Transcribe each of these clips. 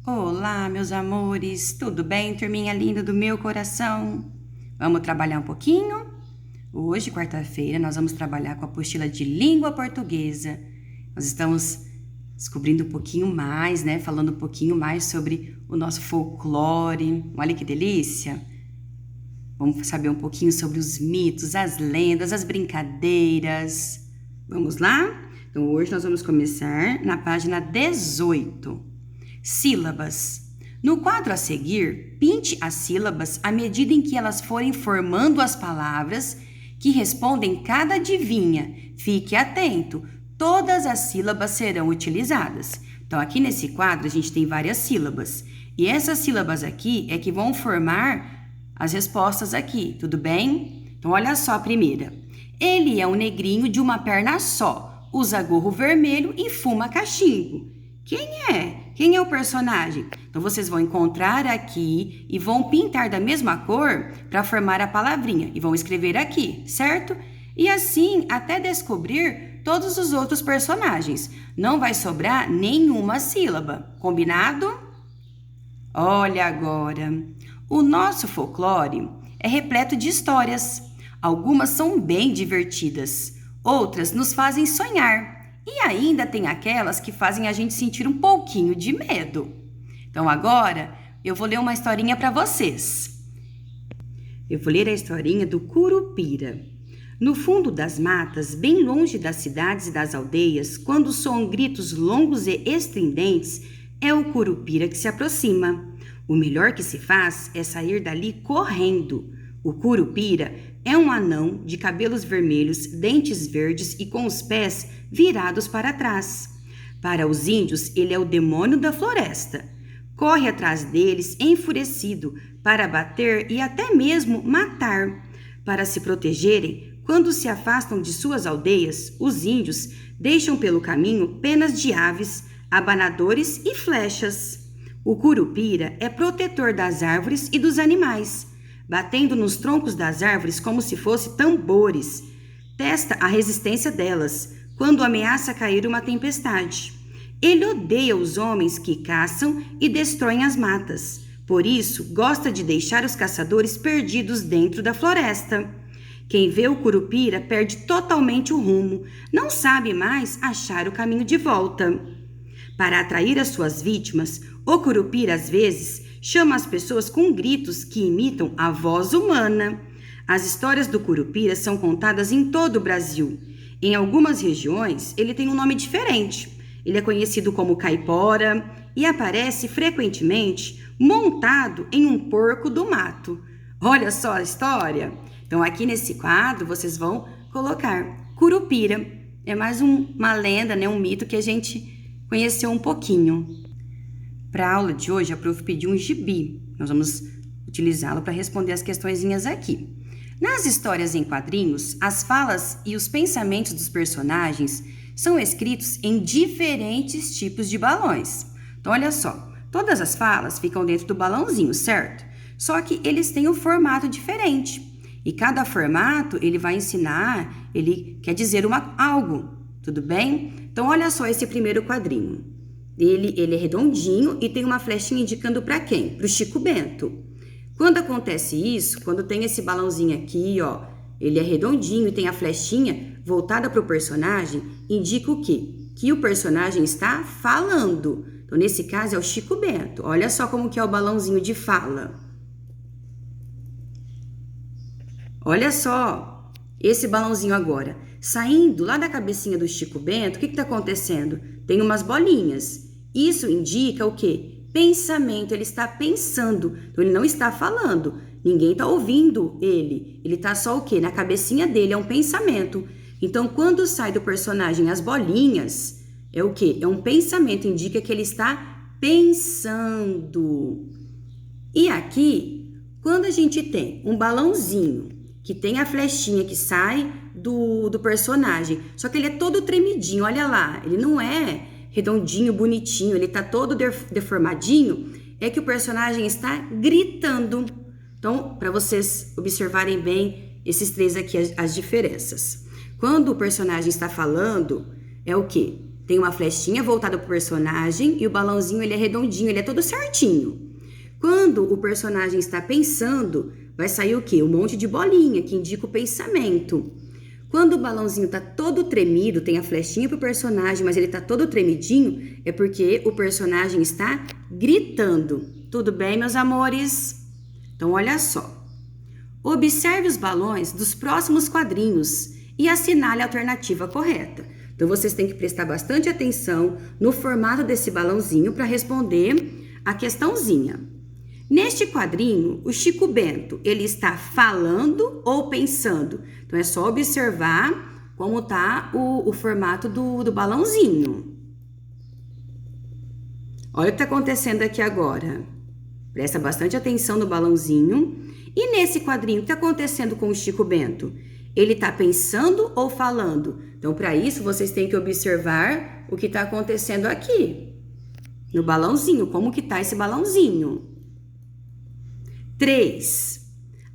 Olá, meus amores, tudo bem, turminha linda do meu coração? Vamos trabalhar um pouquinho? Hoje, quarta-feira, nós vamos trabalhar com a apostila de língua portuguesa. Nós estamos descobrindo um pouquinho mais, né? Falando um pouquinho mais sobre o nosso folclore. Olha que delícia! Vamos saber um pouquinho sobre os mitos, as lendas, as brincadeiras. Vamos lá? Então, hoje nós vamos começar na página 18. Sílabas. No quadro a seguir, pinte as sílabas à medida em que elas forem formando as palavras que respondem cada adivinha. Fique atento, todas as sílabas serão utilizadas. Então, aqui nesse quadro, a gente tem várias sílabas. E essas sílabas aqui é que vão formar as respostas aqui, tudo bem? Então, olha só a primeira. Ele é um negrinho de uma perna só, usa gorro vermelho e fuma cachimbo. Quem é? Quem é o personagem? Então, vocês vão encontrar aqui e vão pintar da mesma cor para formar a palavrinha. E vão escrever aqui, certo? E assim, até descobrir todos os outros personagens. Não vai sobrar nenhuma sílaba. Combinado? Olha agora. O nosso folclore é repleto de histórias. Algumas são bem divertidas. Outras nos fazem sonhar. E ainda tem aquelas que fazem a gente sentir um pouquinho de medo. Então agora eu vou ler uma historinha para vocês. Eu vou ler a historinha do Curupira. No fundo das matas, bem longe das cidades e das aldeias, quando soam gritos longos e estridentes, é o Curupira que se aproxima. O melhor que se faz é sair dali correndo. O Curupira é um anão de cabelos vermelhos, dentes verdes e com os pés virados para trás. Para os índios, ele é o demônio da floresta. Corre atrás deles enfurecido para bater e até mesmo matar. Para se protegerem, quando se afastam de suas aldeias, os índios deixam pelo caminho penas de aves, abanadores e flechas. O Curupira é protetor das árvores e dos animais. Batendo nos troncos das árvores como se fossem tambores. Testa a resistência delas, quando ameaça cair uma tempestade. Ele odeia os homens que caçam e destroem as matas. Por isso, gosta de deixar os caçadores perdidos dentro da floresta. Quem vê o Curupira perde totalmente o rumo, não sabe mais achar o caminho de volta. Para atrair as suas vítimas, o Curupira às vezes chama as pessoas com gritos que imitam a voz humana. As histórias do Curupira são contadas em todo o Brasil. Em algumas regiões, ele tem um nome diferente. Ele é conhecido como caipora e aparece frequentemente montado em um porco do mato. Olha só a história! Então, aqui nesse quadro, vocês vão colocar Curupira. É mais uma lenda, né? Um mito que a gente conheceu um pouquinho. Para a aula de hoje, a prof pediu um gibi. Nós vamos utilizá-lo para responder as questõezinhas aqui. Nas histórias em quadrinhos, as falas e os pensamentos dos personagens são escritos em diferentes tipos de balões. Então, olha só, todas as falas ficam dentro do balãozinho, certo? Só que eles têm um formato diferente. E cada formato, ele vai ensinar, ele quer dizer algo, tudo bem? Então, olha só esse primeiro quadrinho. Ele é redondinho e tem uma flechinha indicando para quem? Para o Chico Bento. Quando acontece isso, quando tem esse balãozinho aqui, ó, ele é redondinho e tem a flechinha voltada para o personagem, indica o quê? Que o personagem está falando. Então, nesse caso, é o Chico Bento. Olha só como que é o balãozinho de fala. Olha só, esse balãozinho agora. Saindo lá da cabecinha do Chico Bento, o que está acontecendo? Tem umas bolinhas. Isso indica o quê? Pensamento, ele está pensando, então ele não está falando, ninguém está ouvindo ele. Ele está só o quê? Na cabecinha dele, é um pensamento. Então, quando sai do personagem as bolinhas, é o quê? É um pensamento, indica que ele está pensando. E aqui, quando a gente tem um balãozinho, que tem a flechinha que sai do personagem, só que ele é todo tremidinho, olha lá, ele não é redondinho, bonitinho, ele tá todo deformadinho, é que o personagem está gritando. Então, para vocês observarem bem esses três aqui, as diferenças. Quando o personagem está falando, é o quê? Tem uma flechinha voltada pro personagem e o balãozinho ele é redondinho, ele é todo certinho. Quando o personagem está pensando, vai sair o quê? Um monte de bolinha que indica o pensamento. Quando o balãozinho tá todo tremido, tem a flechinha pro personagem, mas ele tá todo tremidinho, é porque o personagem está gritando. Tudo bem, meus amores? Então, olha só. Observe os balões dos próximos quadrinhos e assinale a alternativa correta. Então, vocês têm que prestar bastante atenção no formato desse balãozinho para responder a questãozinha. Neste quadrinho, o Chico Bento, ele está falando ou pensando? Então, é só observar como está o formato do balãozinho. Olha o que está acontecendo aqui agora. Presta bastante atenção no balãozinho. E nesse quadrinho, o que está acontecendo com o Chico Bento? Ele está pensando ou falando? Então, para isso, vocês têm que observar o que está acontecendo aqui. No balãozinho, como que está esse balãozinho? 3.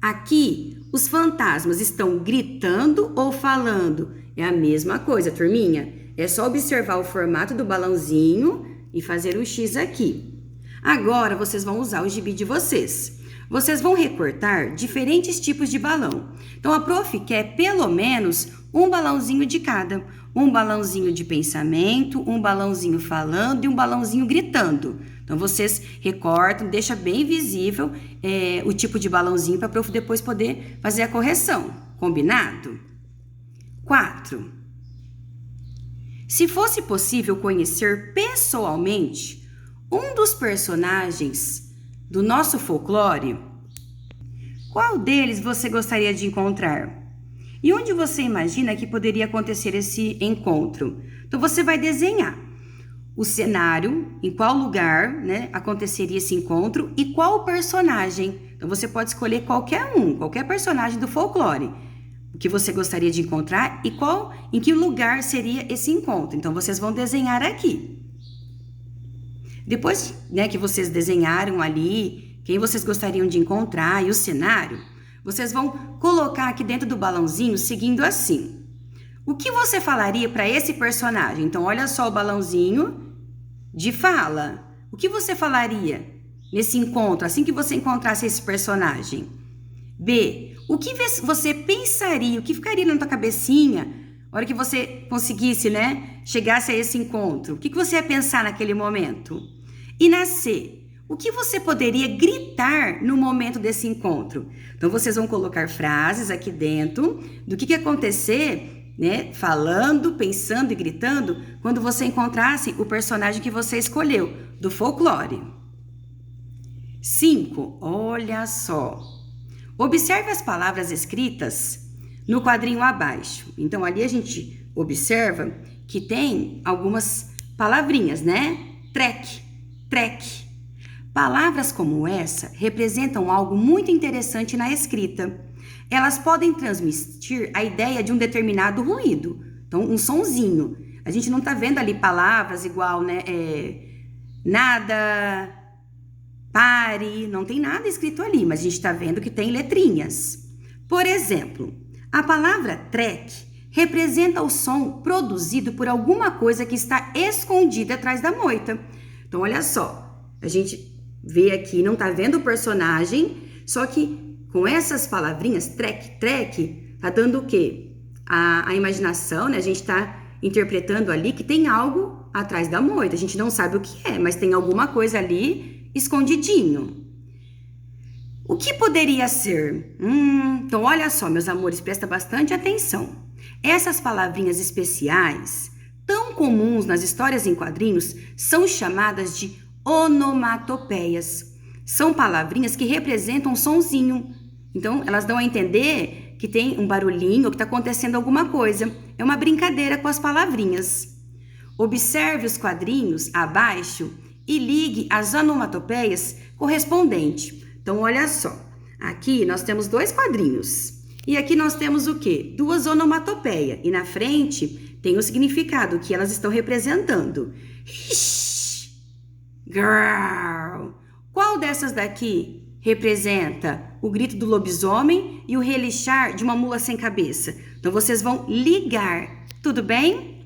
Aqui, os fantasmas estão gritando ou falando? É a mesma coisa, turminha. É só observar o formato do balãozinho e fazer um X aqui. Agora, vocês vão usar o gibi de vocês. Vocês vão recortar diferentes tipos de balão. Então, a prof quer pelo menos um balãozinho de cada. Um balãozinho de pensamento, um balãozinho falando e um balãozinho gritando. Então, vocês recortam, deixa bem visível o tipo de balãozinho para a prof depois poder fazer a correção. Combinado? 4. Se fosse possível conhecer pessoalmente um dos personagens do nosso folclore, qual deles você gostaria de encontrar? E onde você imagina que poderia acontecer esse encontro? Então, você vai desenhar o cenário, em qual lugar, né, aconteceria esse encontro e qual personagem. Então, você pode escolher qualquer personagem do folclore que você gostaria de encontrar e em que lugar seria esse encontro. Então, vocês vão desenhar aqui. Depois, né, que vocês desenharam ali quem vocês gostariam de encontrar e o cenário, vocês vão colocar aqui dentro do balãozinho seguindo assim. O que você falaria para esse personagem? Então, olha só o balãozinho de fala. O que você falaria nesse encontro, assim que você encontrasse esse personagem? B. O que você pensaria? O que ficaria na tua cabecinha na hora que você conseguisse, né, chegasse a esse encontro? O que você ia pensar naquele momento? E na C. O que você poderia gritar no momento desse encontro? Então, vocês vão colocar frases aqui dentro do que ia acontecer, né, falando, pensando e gritando quando você encontrasse o personagem que você escolheu, do folclore. 5. Olha só. Observe as palavras escritas no quadrinho abaixo. Então, ali a gente observa que tem algumas palavrinhas, né? Trek. Palavras como essa representam algo muito interessante na escrita. Elas podem transmitir a ideia de um determinado ruído. Então, um sonzinho. A gente não tá vendo ali palavras igual, né? Nada, pare, não tem nada escrito ali, mas a gente tá vendo que tem letrinhas. Por exemplo, a palavra trek representa o som produzido por alguma coisa que está escondida atrás da moita. Então, olha só, a gente vê aqui, não tá vendo o personagem, só que com essas palavrinhas, trek, tá dando o quê? A imaginação, né? A gente tá interpretando ali que tem algo atrás da moita. A gente não sabe o que é, mas tem alguma coisa ali escondidinho. O que poderia ser? Então, olha só, meus amores, presta bastante atenção. Essas palavrinhas especiais, tão comuns nas histórias em quadrinhos, são chamadas de onomatopeias. São palavrinhas que representam um sonzinho. Então, elas dão a entender que tem um barulhinho ou que está acontecendo alguma coisa. É uma brincadeira com as palavrinhas. Observe os quadrinhos abaixo e ligue as onomatopeias correspondentes. Então, olha só. Aqui nós temos 2 quadrinhos. E aqui nós temos o quê? 2 onomatopeias. E na frente tem o significado que elas estão representando. Girl. Qual dessas daqui representa o grito do lobisomem e o relixar de uma mula sem cabeça? Então, vocês vão ligar. Tudo bem?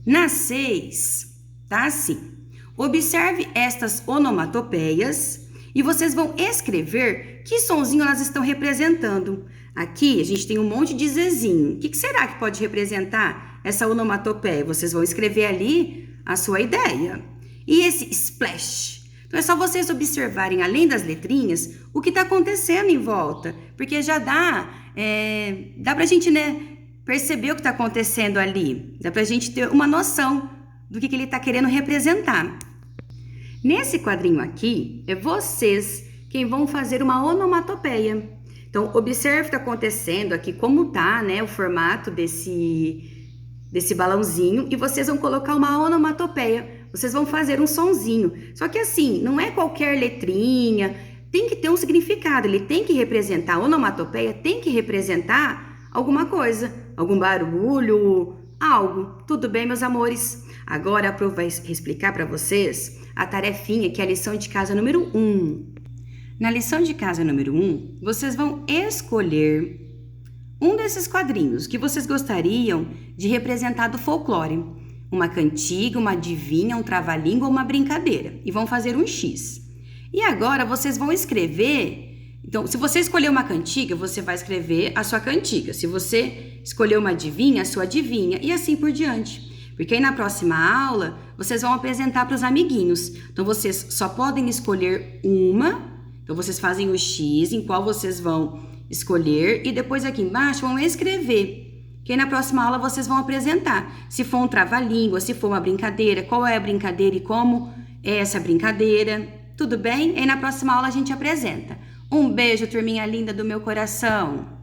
Na 6, tá assim. Observe estas onomatopeias e vocês vão escrever que sonzinho elas estão representando. Aqui a gente tem um monte de Zzinho. O que será que pode representar essa onomatopeia? Vocês vão escrever ali a sua ideia. E esse splash? Então é só vocês observarem, além das letrinhas, o que está acontecendo em volta. Porque já dá pra gente, perceber o que está acontecendo ali. Dá pra gente ter uma noção do que ele está querendo representar. Nesse quadrinho aqui, é vocês quem vão fazer uma onomatopeia. Então, observe o que está acontecendo aqui, como tá, o formato desse balãozinho, e vocês vão colocar uma onomatopeia. Vocês vão fazer um sonzinho. Só que assim, não é qualquer letrinha, tem que ter um significado, ele tem que representar, a onomatopeia tem que representar alguma coisa, algum barulho, algo. Tudo bem, meus amores? Agora a Pro vai explicar para vocês a tarefinha que é a lição de casa número 1. Na lição de casa número 1, vocês vão escolher um desses quadrinhos que vocês gostariam de representar do folclore. Uma cantiga, uma adivinha, um trava-língua ou uma brincadeira. E vão fazer um X. E agora vocês vão escrever. Então, se você escolher uma cantiga, você vai escrever a sua cantiga. Se você escolher uma adivinha, a sua adivinha. E assim por diante. Porque aí na próxima aula, vocês vão apresentar para os amiguinhos. Então, vocês só podem escolher uma. Então, vocês fazem o X em qual vocês vão escolher. E depois aqui embaixo vão escrever. Que aí na próxima aula vocês vão apresentar. Se for um trava-língua, se for uma brincadeira, qual é a brincadeira e como é essa brincadeira. Tudo bem? Aí na próxima aula a gente apresenta. Um beijo, turminha linda do meu coração!